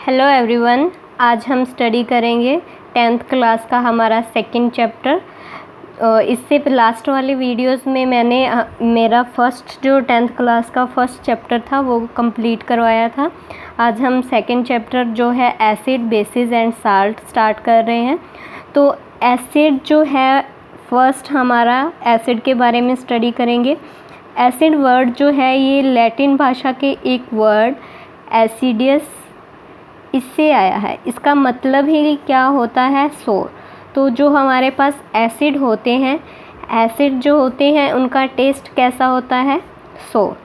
Hello everyone, आज हम study करेंगे 10th क्लास का हमारा सेकंड चैप्टर। इससे लास्ट वाली वीडियोस में मैंने मेरा फर्स्ट जो 10th क्लास का फर्स्ट चैप्टर था वो कंप्लीट करवाया था। आज हम सेकंड चैप्टर जो है acid, basis and salt start कर रहे हैं। तो एसिड जो है, फर्स्ट हमारा एसिड के बारे में स्टडी करेंगे। एसिड वर्ड जो है ये लैटिन भाषा के एक वर्ड एसिडियस इससे आया है। इसका मतलब ही क्या होता है? सोर। तो जो हमारे पास एसिड होते हैं, एसिड जो होते हैं उनका टेस्ट कैसा होता है? सोर।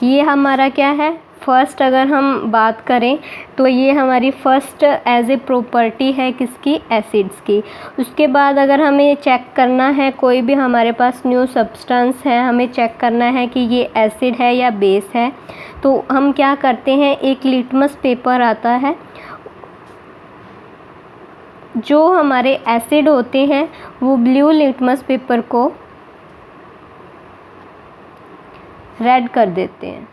ये हमारा क्या है? फर्स्ट अगर हम बात करें तो ये हमारी फर्स्ट एज ए प्रॉपर्टी है किसकी? एसिड्स की। उसके बाद अगर हमें चेक करना है, कोई भी हमारे पास न्यू सब्सटेंस है, हमें चेक करना है कि ये एसिड है या बेस है, तो हम क्या करते हैं, एक लिटमस पेपर आता है। जो हमारे एसिड होते हैं वो ब्लू लिटमस पेपर को रेड कर देते हैं।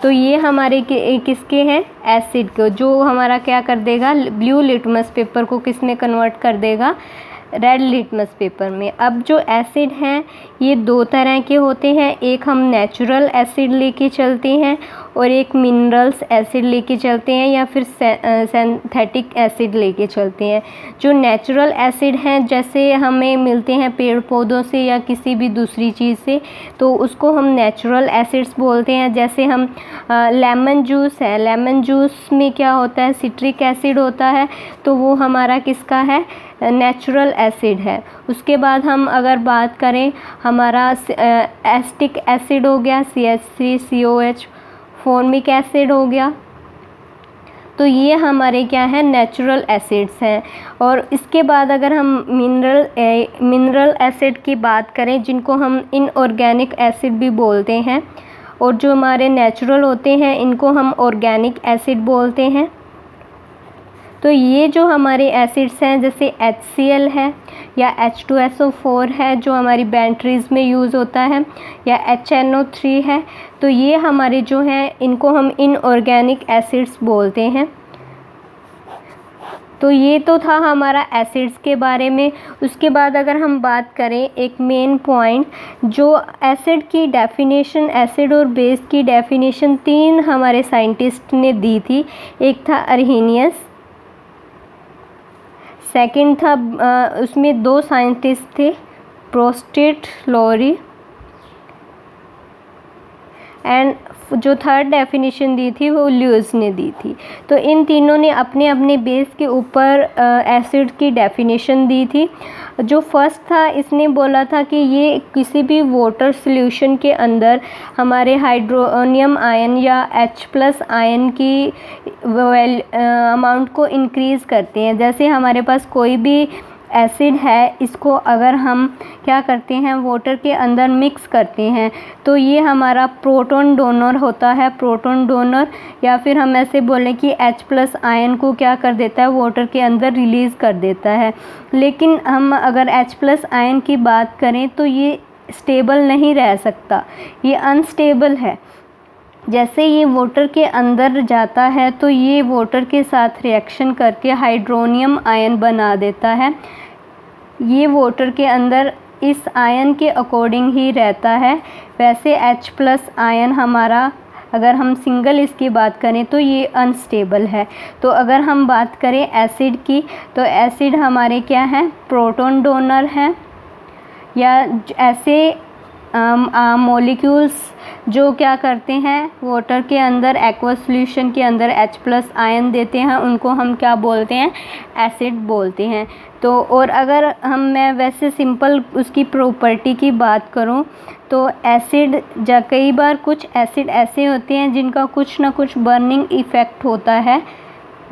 तो ये हमारे किसके हैं? एसिड को। जो हमारा क्या कर देगा, ब्लू लिटमस पेपर को किस में कन्वर्ट कर देगा? रेड लिटमस पेपर में। अब जो एसिड हैं ये दो तरह के होते हैं, एक हम नेचुरल एसिड लेके चलते हैं और एक मिनरल्स एसिड लेके चलते हैं या फिर सिंथेटिक एसिड लेके चलते हैं। जो नेचुरल एसिड हैं जैसे हमें मिलते हैं पेड़ पौधों से या किसी भी दूसरी चीज़ से, तो उसको हम नेचुरल एसिड्स बोलते हैं। जैसे हम लेमन जूस है, लेमन जूस में क्या होता है? सिट्रिक एसिड होता है, तो वो हमारा किसका है? नेचुरल एसिड है। उसके बाद हम अगर बात करें, हमारा एसिटिक एसिड हो गया CH3COH, फॉर्मिक एसिड हो गया, तो ये हमारे क्या है? नेचुरल एसिड्स हैं। और इसके बाद अगर हम मिनरल एसिड की बात करें, जिनको हम इनऑर्गेनिक एसिड भी बोलते हैं, और जो हमारे नेचुरल होते हैं इनको हम ऑर्गेनिक एसिड बोलते हैं। तो ये जो हमारे एसिड्स हैं जैसे HCl है या H2SO4 है जो हमारी बैटरीज़ में यूज़ होता है, या HNO3 है, तो ये हमारे जो हैं इनको हम इनऑर्गेनिक एसिड्स बोलते हैं। तो ये तो था हमारा एसिड्स के बारे में। उसके बाद अगर हम बात करें एक मेन पॉइंट, जो एसिड की डेफिनेशन, एसिड और बेस की डेफिनेशन तीन हमारे साइंटिस्ट ने दी थी। एक था अर्हेनियस, सेकंड था उसमें दो साइंटिस्ट थे, प्रोस्टेट लोरी, एंड जो थर्ड डेफिनेशन दी थी वो ल्यूइस ने दी थी। तो इन तीनों ने अपने अपने बेस के ऊपर एसिड की डेफिनेशन दी थी। जो फर्स्ट था इसने बोला था कि ये किसी भी वाटर सॉल्यूशन के अंदर हमारे हाइड्रोनियम आयन या H+ आयन की अमाउंट को इंक्रीज़ करते हैं। जैसे हमारे पास कोई भी एसिड है, इसको अगर हम क्या करते हैं, वाटर के अंदर मिक्स करते हैं, तो ये हमारा प्रोटॉन डोनर होता है, प्रोटॉन डोनर, या फिर हम ऐसे बोलें कि H+ आयन को क्या कर देता है, वाटर के अंदर रिलीज़ कर देता है। लेकिन हम अगर H+ आयन की बात करें तो ये स्टेबल नहीं रह सकता, ये अनस्टेबल है। जैसे ये वाटर के अंदर जाता है तो ये वाटर के साथ रिएक्शन करके हाइड्रोनियम आयन बना देता है। ये वाटर के अंदर इस आयन के अकॉर्डिंग ही रहता है। वैसे H+ आयन हमारा, अगर हम सिंगल इसकी बात करें तो ये अनस्टेबल है। तो अगर हम बात करें एसिड की, तो एसिड हमारे क्या हैं? प्रोटॉन डोनर हैं, या ऐसे मॉलिक्यूल्स जो क्या करते हैं, वाटर के अंदर एक्वा सॉल्यूशन के अंदर H+ आयन देते हैं, उनको हम क्या बोलते हैं? एसिड बोलते हैं। तो और अगर मैं वैसे सिंपल उसकी प्रॉपर्टी की बात करूं तो एसिड कई बार कुछ एसिड ऐसे होते हैं जिनका कुछ ना कुछ बर्निंग इफ़ेक्ट होता है।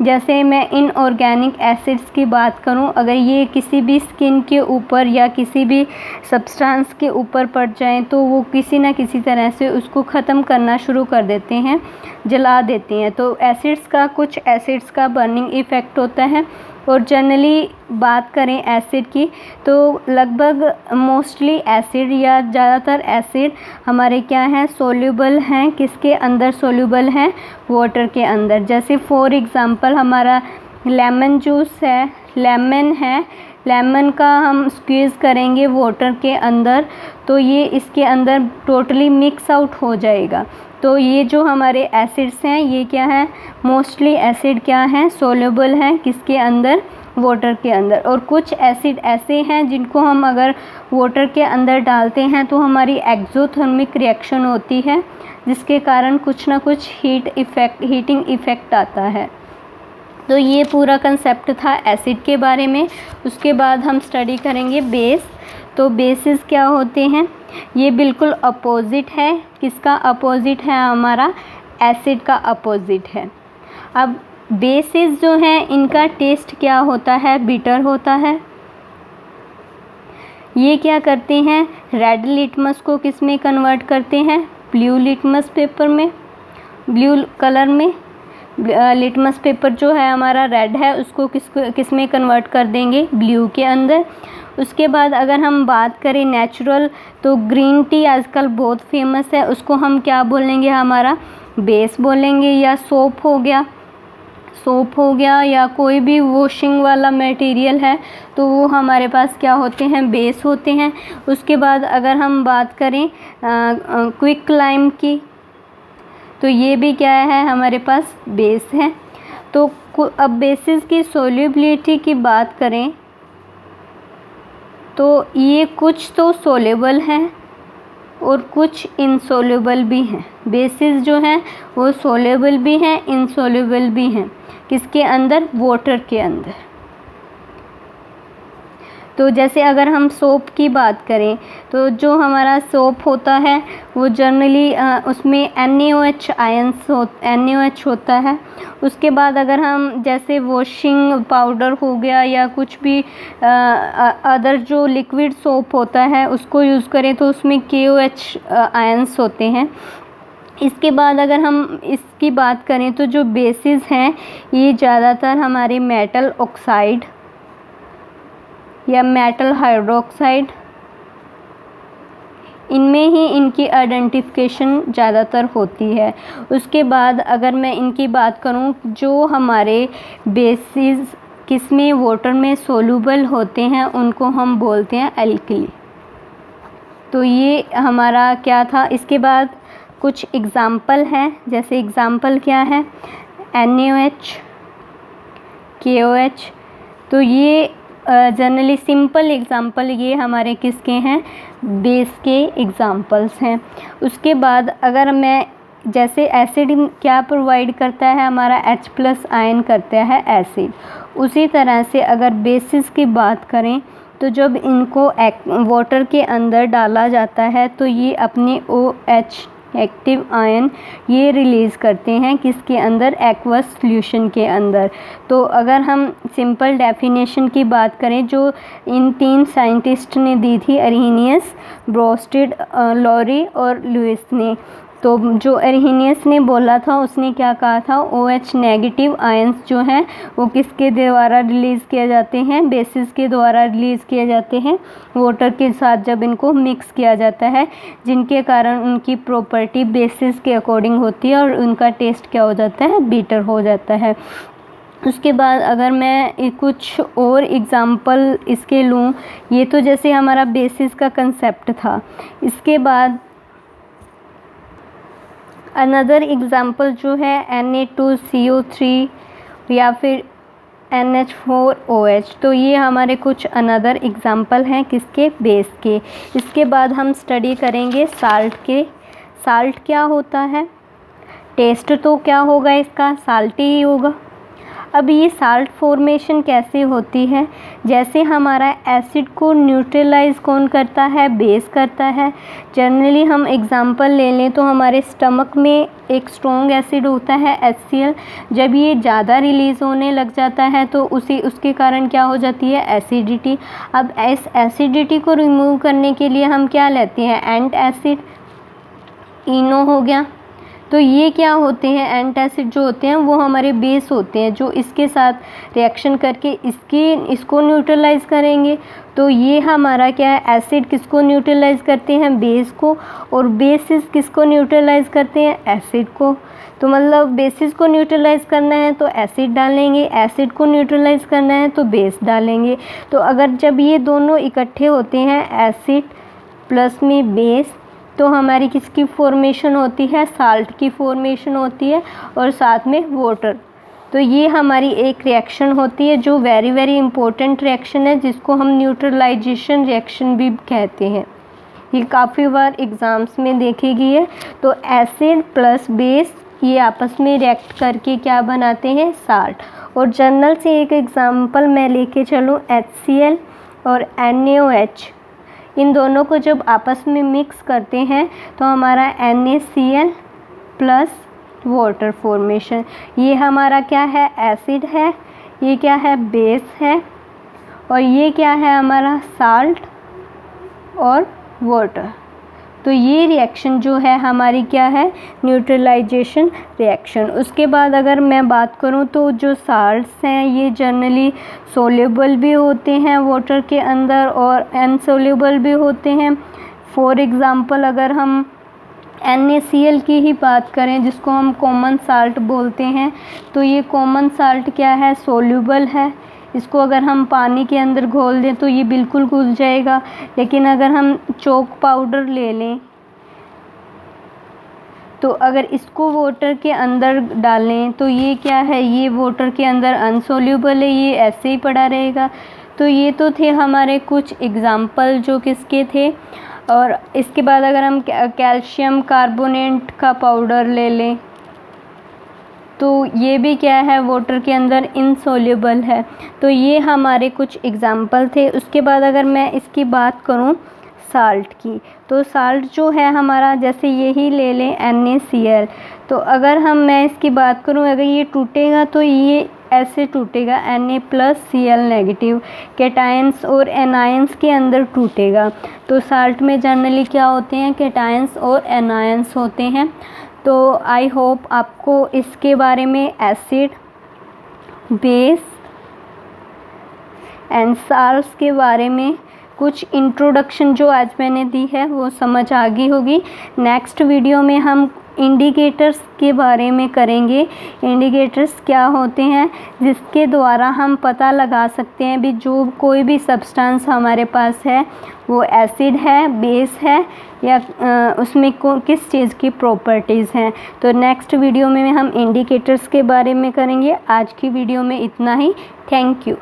जैसे मैं इनऑर्गेनिक एसिड्स की बात करूं, अगर ये किसी भी स्किन के ऊपर या किसी भी सब्सटेंस के ऊपर पड़ जाएं तो वो किसी ना किसी तरह से उसको ख़त्म करना शुरू कर देते हैं, जला देते हैं। तो कुछ एसिड्स का बर्निंग इफ़ेक्ट होता है। और जनरली बात करें एसिड की तो लगभग मोस्टली एसिड या ज़्यादातर एसिड हमारे क्या हैं, सोल्यूबल हैं। किसके अंदर सोल्यूबल हैं? वाटर के अंदर। जैसे फॉर एग्ज़ाम्पल हमारा लेमन जूस है, लेमन है, लेमन का हम स्क्वीज़ करेंगे वाटर के अंदर तो ये इसके अंदर टोटली मिक्स आउट हो जाएगा। तो ये जो हमारे एसिड्स हैं ये क्या हैं, मोस्टली एसिड क्या हैं, सोल्यूबल हैं। किसके अंदर? वाटर के अंदर। और कुछ एसिड ऐसे हैं जिनको हम अगर वाटर के अंदर डालते हैं तो हमारी एक्सोथर्मिक रिएक्शन होती है, जिसके कारण कुछ ना कुछ हीटिंग इफ़ेक्ट आता है। तो ये पूरा कंसेप्ट था एसिड के बारे में। उसके बाद हम स्टडी करेंगे बेस। तो बेसिस क्या होते हैं? ये बिल्कुल अपोजिट है। किसका अपोजिट है? हमारा एसिड का अपोजिट है। अब बेसिस जो हैं इनका टेस्ट क्या होता है? बिटर होता है। ये क्या करते हैं? रेड लिटमस को किस में कन्वर्ट करते हैं? ब्लू लिटमस पेपर में, ब्लू कलर में। लिटमस पेपर जो है हमारा रेड है उसको किस में कन्वर्ट कर देंगे? ब्लू के अंदर। उसके बाद अगर हम बात करें नेचुरल तो ग्रीन टी आजकल बहुत फेमस है, उसको हम क्या बोलेंगे? हमारा बेस बोलेंगे। या सोप हो गया या कोई भी वॉशिंग वाला मटेरियल है तो वो हमारे पास क्या होते हैं? बेस होते हैं। उसके बाद अगर हम बात करें क्विक लाइम की तो ये भी क्या है? हमारे पास बेस है। तो अब बेसिस की सोल्यूबिलिटी की बात करें तो ये कुछ तो सोल्यूबल हैं और कुछ इनसोल्यूबल भी हैं। बेसिस जो हैं वो सोल्यूबल भी हैं, इनसोल्यूबल भी हैं। किसके अंदर? वाटर के अंदर। तो जैसे अगर हम सोप की बात करें तो जो हमारा सोप होता है वो जनरली उसमें NaOH होता है। उसके बाद अगर हम जैसे वॉशिंग पाउडर हो गया या कुछ भी अदर जो लिक्विड सोप होता है उसको यूज़ करें तो उसमें KOH आयंस होते हैं। इसके बाद अगर हम इसकी बात करें तो जो बेसिस हैं ये ज़्यादातर हमारे मेटल ऑक्साइड या मेटल हाइड्रोक्साइड, इनमें ही इनकी आइडेंटिफिकेशन ज़्यादातर होती है। उसके बाद अगर मैं इनकी बात करूं जो हमारे बेसिस किसमें वाटर में सोल्यूबल होते हैं उनको हम बोलते हैं एल्कली। तो ये हमारा क्या था। इसके बाद कुछ एग्ज़ाम्पल हैं, जैसे एग्ज़ाम्पल क्या है? NaOH, KOH। तो ये जनरली सिंपल एग्ज़ाम्पल ये हमारे किसके हैं? बेस के एग्ज़ाम्पल्स हैं। उसके बाद अगर मैं जैसे एसिड क्या प्रोवाइड करता है? हमारा H+ आयन करता है एसिड। उसी तरह से अगर बेसिस की बात करें तो जब इनको वाटर के अंदर डाला जाता है तो ये अपने OH एक्टिव आयन ये रिलीज़ करते हैं किसके अंदर? एक्वस सॉल्यूशन के अंदर। तो अगर हम सिंपल डेफिनेशन की बात करें जो इन 3 साइंटिस्ट ने दी थी, अरहीनियस, ब्रोस्टेड, लॉरी और लुइस ने। तो जो अरहीनियस ने बोला था उसने क्या कहा था? OH नेगेटिव आयंस जो हैं वो किसके द्वारा रिलीज़ किए जाते हैं? बेसिस के द्वारा रिलीज़ किए जाते हैं वाटर के साथ जब इनको मिक्स किया जाता है, जिनके कारण उनकी प्रॉपर्टी बेसिस के अकॉर्डिंग होती है और उनका टेस्ट क्या हो जाता है? बीटर हो जाता है। उसके बाद अगर मैं कुछ और एग्ज़ाम्पल इसके लूँ, ये तो जैसे हमारा बेसिस का कंसेप्ट था। इसके बाद अनदर एग्ज़ाम्पल जो है Na2CO3 या फिर NH4OH। तो ये हमारे कुछ अनदर एग्ज़ाम्पल हैं किसके? बेस के। इसके बाद हम स्टडी करेंगे साल्ट के। साल्ट क्या होता है? टेस्ट तो क्या होगा इसका? साल्टी ही होगा। अब ये साल्ट फॉर्मेशन कैसे होती है? जैसे हमारा एसिड को न्यूट्रलाइज कौन करता है? बेस करता है। जनरली हम एग्ज़ाम्पल ले लें तो हमारे स्टमक में एक स्ट्रॉन्ग एसिड होता है HCl। जब ये ज़्यादा रिलीज़ होने लग जाता है तो उसके कारण क्या हो जाती है? एसिडिटी। अब इस एसिडिटी को रिमूव करने के लिए हम क्या लेते हैं? एंट एसिड, इनो हो गया। तो ये क्या होते हैं, एंटासिड जो होते हैं वो हमारे बेस होते हैं जो इसके साथ रिएक्शन करके इसको न्यूट्रलाइज करेंगे। तो ये हमारा क्या है, एसिड किसको न्यूट्रलाइज करते हैं, बेस को, और बेसिस किसको न्यूट्रलाइज करते हैं, एसिड को। तो मतलब बेसिस को न्यूट्रलाइज करना है तो एसिड डालेंगे, एसिड को न्यूट्रलाइज करना है तो बेस डालेंगे। तो अगर जब ये दोनों इकट्ठे होते हैं, एसिड प्लस में बेस, तो हमारी किसकी फॉर्मेशन होती है, साल्ट की फॉर्मेशन होती है, और साथ में वाटर। तो ये हमारी एक रिएक्शन होती है जो वेरी वेरी इंपॉर्टेंट रिएक्शन है, जिसको हम न्यूट्रलाइजेशन रिएक्शन भी कहते हैं। ये काफ़ी बार एग्ज़ाम्स में देखी गई है। तो एसिड प्लस बेस ये आपस में रिएक्ट करके क्या बनाते हैं, साल्ट। और जनरल से एक एग्ज़ाम्पल मैं लेके चलूँ, HCl और NaOH, इन दोनों को जब आपस में मिक्स करते हैं तो हमारा NaCl प्लस वाटर फॉर्मेशन, ये हमारा क्या है, एसिड है, ये क्या है, बेस है, और ये क्या है हमारा, साल्ट और वाटर। तो ये रिएक्शन जो है हमारी क्या है, न्यूट्रलाइजेशन रिएक्शन। उसके बाद अगर मैं बात करूँ तो जो साल्ट्स हैं ये जनरली सोल्यूबल भी होते हैं वाटर के अंदर और अनसोल्यूबल भी होते हैं। फॉर एग्ज़ाम्पल अगर हम NaCl की ही बात करें, जिसको हम कॉमन साल्ट बोलते हैं, तो ये कॉमन साल्ट क्या है, सोल्यूबल है। इसको अगर हम पानी के अंदर घोल दें तो ये बिल्कुल घुल जाएगा। लेकिन अगर हम चॉक पाउडर ले लें, तो अगर इसको वाटर के अंदर डालें तो ये क्या है, ये वाटर के अंदर अनसोल्यूबल है, ये ऐसे ही पड़ा रहेगा। तो ये तो थे हमारे कुछ एग्ज़ाम्पल जो किसके थे। और इसके बाद अगर हम कैल्शियम कार्बोनेट का पाउडर ले लें तो ये भी क्या है, वाटर के अंदर इनसोल्यूबल है। तो ये हमारे कुछ एग्ज़ाम्पल थे। उसके बाद अगर मैं इसकी बात करूँ साल्ट की, तो साल्ट जो है हमारा, जैसे यही ले लें NaCl, तो अगर मैं इसकी बात करूँ, अगर ये टूटेगा तो ये ऐसे टूटेगा, Na+Cl-, कैटायंस और एनायंस के अंदर टूटेगा। तो साल्ट में जनरली क्या होते हैं, कैटायंस और एनायंस होते हैं। तो आई होप आपको इसके बारे में एसिड, बेस एंड साल्ट्स के बारे में कुछ इंट्रोडक्शन जो आज मैंने दी है वो समझ आ गई होगी। नेक्स्ट वीडियो में हम इंडिकेटर्स के बारे में करेंगे। इंडिकेटर्स क्या होते हैं जिसके द्वारा हम पता लगा सकते हैं भी जो कोई भी सब्सटेंस हमारे पास है वो एसिड है, बेस है, या उसमें किस चीज़ की प्रॉपर्टीज़ हैं। तो नेक्स्ट वीडियो में हम इंडिकेटर्स के बारे में करेंगे। आज की वीडियो में इतना ही। Thank you.